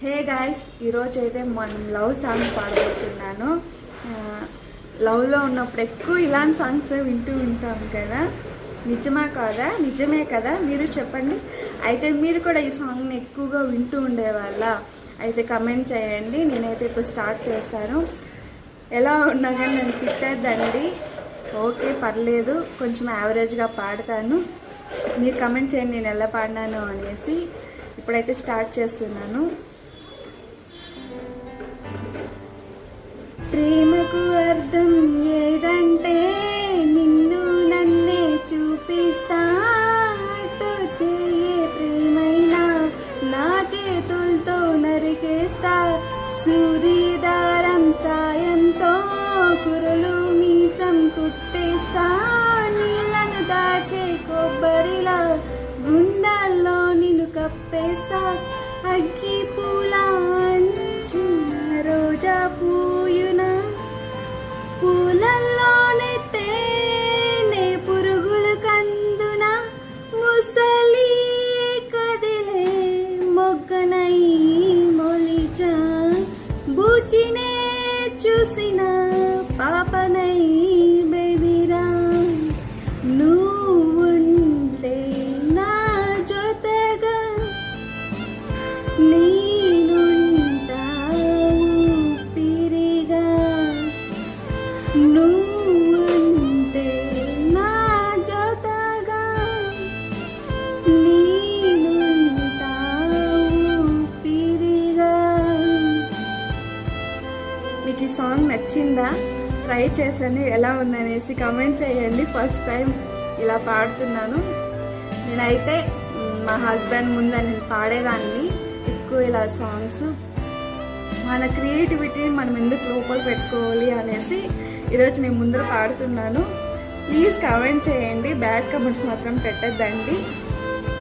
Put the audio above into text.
Hey guys, ఈరోజు అయితే మనం లవ్ సాంగ్ పాడబోతున్నాను. లవ్లో ఉన్నప్పుడు ఎక్కువ ఇలాంటి సాంగ్స్ వింటూ ఉంటాం కదా. నిజమా కాదా? నిజమే కదా, మీరు చెప్పండి. అయితే మీరు కూడా ఈ సాంగ్ని ఎక్కువగా వింటూ ఉండేవాళ్ళ అయితే కమెంట్ చేయండి. నేనైతే ఇప్పుడు స్టార్ట్ చేశాను. ఎలా ఉన్నా కానీ నన్ను తిట్టద్దండి, ఓకే పర్లేదు, కొంచెం యావరేజ్గా పాడతాను. మీరు కమెంట్ చేయండి నేను ఎలా పాడినాను అనేసి. ఇప్పుడైతే స్టార్ట్ చేస్తున్నాను. ప్రేమకు అర్థం ఏదంటే నిన్ను నన్నే చూపిస్తా, అటు చేయే ప్రేమైనా నా చేతులతో నరికేస్తా, సూదిదారం సాయంతో కురలు మీసం కుట్టేస్తా, నీళ్ళను దాచే కొబ్బరిలా గుండాల్లో నిన్ను కప్పేస్తా, అగ్గి పూల అంచున రోజా పూయున, పూలల్లోనే తేనె పురుగులు కందున, ముసలి కదిలే మొగ్గనై మొలిచా, బూచినే చూసిన పాపనై బెదిరా, నువ్వుంటే నా జొతగా నువ్వుంటే నా జొతగా నేనుంటావు పిరిగా. మీకు ఈ సాంగ్ నచ్చిందా? ట్రై చేశాను, ఎలా ఉందనేసి కమెంట్ చేయండి. ఫస్ట్ టైం ఇలా పాడుతున్నాను. నేనైతే మా హస్బెండ్ ముందు నేను పాడేదాన్ని ఎక్కువ ఇలా సాంగ్స్. మన క్రియేటివిటీని మనం ఎందుకు లోపల పెట్టుకోవాలి అనేసి ఈరోజు మేము ముందర పాడుతున్నాను. ప్లీజ్ కమెంట్ చేయండి, బ్యాడ్ కమెంట్స్ మాత్రం పెట్టద్దండి.